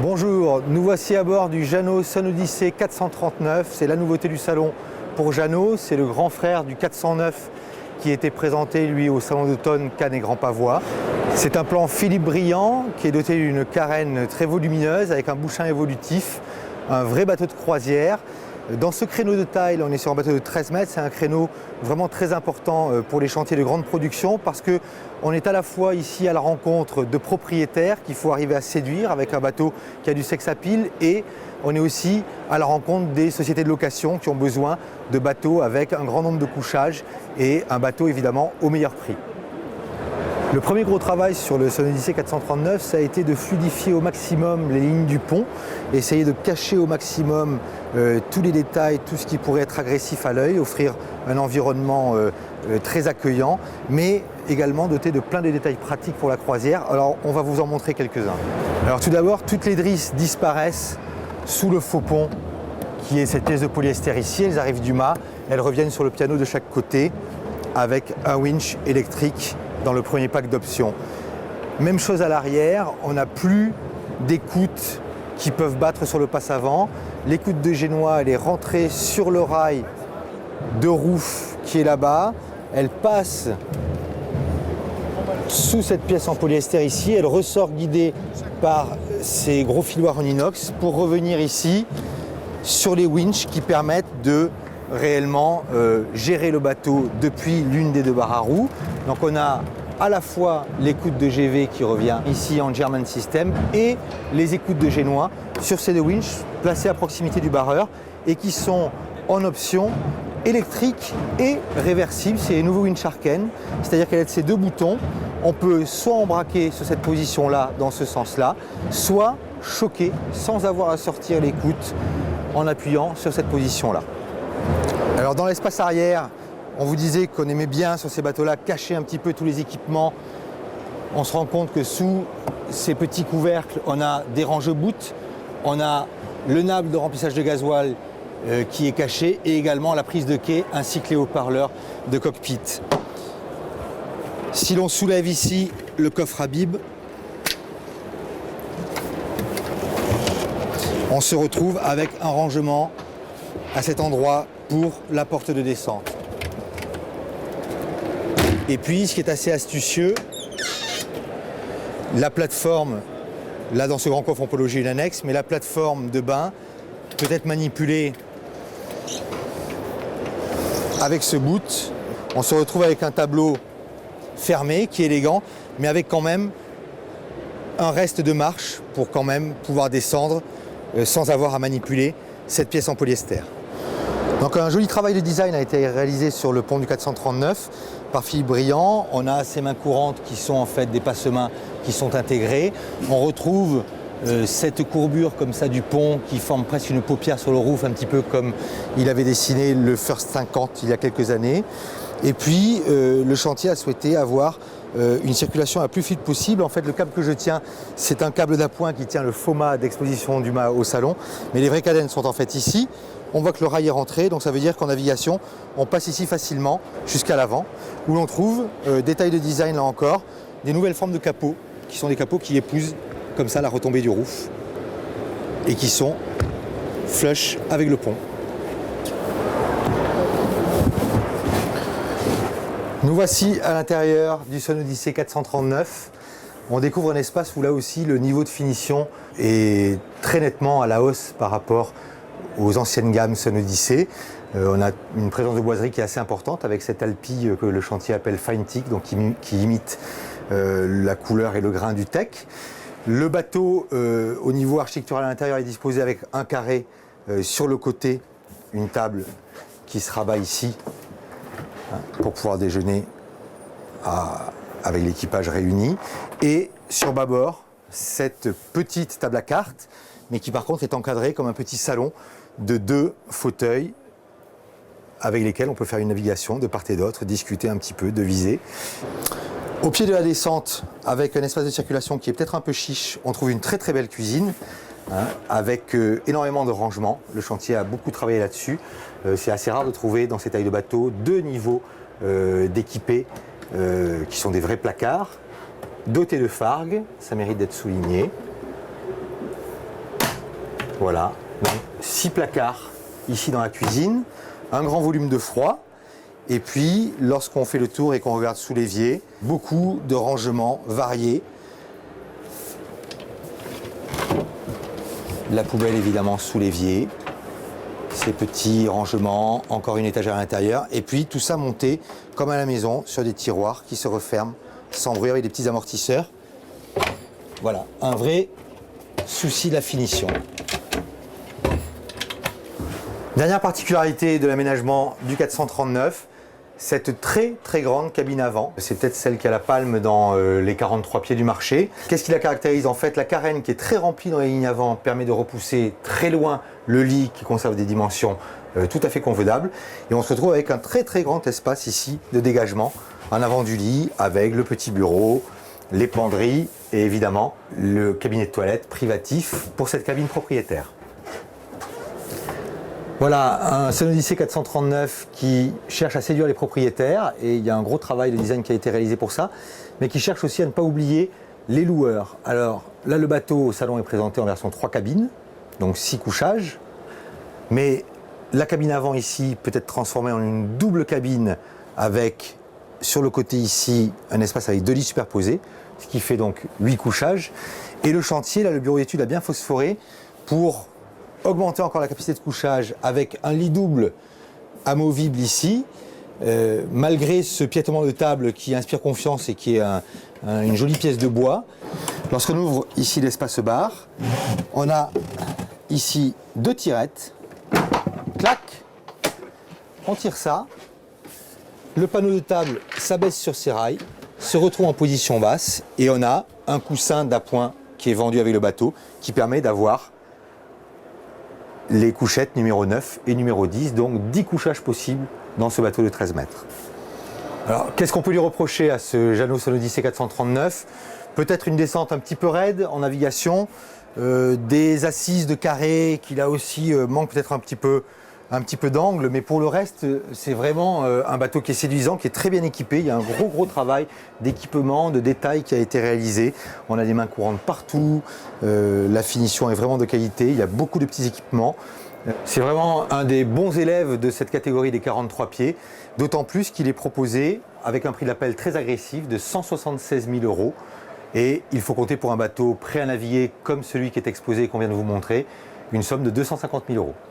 Bonjour, nous voici à bord du Jeannot Sun Odyssey 439. C'est la nouveauté du salon pour Jeannot. C'est le grand frère du 409 qui était présenté lui au salon d'automne Cannes et Grand Pavois. C'est un plan Philippe Briand qui est doté d'une carène très volumineuse avec un bouchin évolutif, un vrai bateau de croisière. Dans ce créneau de taille, on est sur un bateau de 13 mètres, c'est un créneau vraiment très important pour les chantiers de grande production parce qu'on est à la fois ici à la rencontre de propriétaires qu'il faut arriver à séduire avec un bateau qui a du sex appeal et on est aussi à la rencontre des sociétés de location qui ont besoin de bateaux avec un grand nombre de couchages et un bateau évidemment au meilleur prix. Le premier gros travail sur le Sun Odyssey 439, ça a été de fluidifier au maximum les lignes du pont, essayer de cacher au maximum tous les détails, tout ce qui pourrait être agressif à l'œil, offrir un environnement très accueillant, mais également doté de plein de détails pratiques pour la croisière. Alors on va vous en montrer quelques-uns. Alors tout d'abord, toutes les drisses disparaissent sous le faux pont qui est cette pièce de polyester ici. Elles arrivent du mât, elles reviennent sur le piano de chaque côté avec un winch électrique dans le premier pack d'options. Même chose à l'arrière, on n'a plus d'écoutes qui peuvent battre sur le passe-avant. L'écoute de Génois, elle est rentrée sur le rail de roof qui est là-bas. Elle passe sous cette pièce en polyester ici. Elle ressort guidée par ces gros filoirs en inox pour revenir ici sur les winches qui permettent de réellement gérer le bateau depuis l'une des deux barres à roues. Donc on a à la fois l'écoute de GV qui revient ici en German System et les écoutes de Génois sur ces deux winches placées à proximité du barreur et qui sont en option électrique et réversible. C'est les nouveaux winch Arken, c'est-à-dire qu'avec ces deux boutons, on peut soit embraquer sur cette position-là, dans ce sens-là, soit choquer sans avoir à sortir l'écoute en appuyant sur cette position-là. Alors dans l'espace arrière, on vous disait qu'on aimait bien sur ces bateaux-là cacher un petit peu tous les équipements. On se rend compte que sous ces petits couvercles, on a des range-boutes, on a le nab de remplissage de gasoil qui est caché et également la prise de quai ainsi que les haut-parleurs de cockpit. Si l'on soulève ici le coffre à bib, on se retrouve avec un rangement à cet endroit pour la porte de descente. Et puis, ce qui est assez astucieux, la plateforme, là dans ce grand coffre on peut loger une annexe, mais la plateforme de bain peut être manipulée avec ce boot. On se retrouve avec un tableau fermé qui est élégant, mais avec quand même un reste de marche pour quand même pouvoir descendre sans avoir à manipuler cette pièce en polyester. Donc un joli travail de design a été réalisé sur le pont du 439 par Philippe Briand. On a ces mains courantes qui sont en fait des passe-mains qui sont intégrées. On retrouve cette courbure comme ça du pont qui forme presque une paupière sur le roof, un petit peu comme il avait dessiné le First 50 il y a quelques années. Et puis le chantier a souhaité avoir une circulation la plus fluide possible. En fait, le câble que je tiens, c'est un câble d'appoint qui tient le faux mât d'exposition du mât au salon. Mais les vraies cadènes sont en fait ici. On voit que le rail est rentré, donc ça veut dire qu'en navigation, on passe ici facilement jusqu'à l'avant, où l'on trouve, détail de design là encore, des nouvelles formes de capots, qui sont des capots qui épousent comme ça la retombée du roof, et qui sont flush avec le pont. Nous voici à l'intérieur du Sun Odyssey 439. On découvre un espace où là aussi le niveau de finition est très nettement à la hausse par rapport aux anciennes gammes Sun Odyssey. On a une présence de boiserie qui est assez importante avec cette alpi que le chantier appelle Fine Teak, donc qui imite la couleur et le grain du teak. Le bateau, au niveau architectural à l'intérieur, est disposé avec un carré sur le côté, une table qui se rabat ici pour pouvoir déjeuner avec l'équipage réuni. Et sur bâbord, cette petite table à cartes, mais qui par contre est encadrée comme un petit salon de deux fauteuils avec lesquels on peut faire une navigation de part et d'autre, discuter un petit peu, deviser. Au pied de la descente, avec un espace de circulation qui est peut-être un peu chiche, on trouve une très très belle cuisine avec énormément de rangements. Le chantier a beaucoup travaillé là-dessus. C'est assez rare de trouver dans ces tailles de bateaux deux niveaux d'équipés qui sont des vrais placards, dotés de fargues, ça mérite d'être souligné. Voilà, donc 6 placards ici dans la cuisine, un grand volume de froid. Et puis, lorsqu'on fait le tour et qu'on regarde sous l'évier, beaucoup de rangements variés. La poubelle évidemment sous l'évier, ces petits rangements, encore une étagère à l'intérieur. Et puis tout ça monté comme à la maison sur des tiroirs qui se referment sans bruit avec des petits amortisseurs. Voilà, un vrai souci de la finition. Dernière particularité de l'aménagement du 439, cette très grande cabine avant. C'est peut-être celle qui a la palme dans les 43 pieds du marché. Qu'est-ce qui la caractérise en fait? La carène qui est très remplie dans les lignes avant permet de repousser très loin le lit qui conserve des dimensions tout à fait convenables. Et on se retrouve avec un très grand espace ici de dégagement en avant du lit avec le petit bureau, les penderies et évidemment le cabinet de toilette privatif pour cette cabine propriétaire. Voilà, un Sun Odyssey 439 qui cherche à séduire les propriétaires et il y a un gros travail de design qui a été réalisé pour ça, mais qui cherche aussi à ne pas oublier les loueurs. Alors là, le bateau au salon est présenté en version 3 cabines, donc 6 couchages, mais la cabine avant ici peut être transformée en une double cabine avec sur le côté ici un espace avec 2 lits superposés, ce qui fait donc 8 couchages. Et le chantier, là, le bureau d'études a bien phosphoré pour augmenter encore la capacité de couchage avec un lit double amovible ici, malgré ce piétement de table qui inspire confiance et qui est une jolie pièce de bois. Lorsqu'on ouvre ici l'espace bar, on a ici 2 tirettes, clac, on tire ça, le panneau de table s'abaisse sur ses rails, se retrouve en position basse et on a un coussin d'appoint qui est vendu avec le bateau qui permet d'avoir les couchettes numéro 9 et numéro 10, donc 10 couchages possibles dans ce bateau de 13 mètres. Alors, qu'est-ce qu'on peut lui reprocher à ce Jeannot Sun Odyssey 439? Peut-être une descente un petit peu raide en navigation, des assises de carré qui là aussi manquent peut-être un petit peu d'angle, mais pour le reste, c'est vraiment un bateau qui est séduisant, qui est très bien équipé. Il y a un gros travail d'équipement, de détail qui a été réalisé. On a des mains courantes partout, la finition est vraiment de qualité, il y a beaucoup de petits équipements. C'est vraiment un des bons élèves de cette catégorie des 43 pieds, d'autant plus qu'il est proposé avec un prix d'appel très agressif de 176 000 €. Et il faut compter pour un bateau prêt à naviguer comme celui qui est exposé et qu'on vient de vous montrer, une somme de 250 000 €.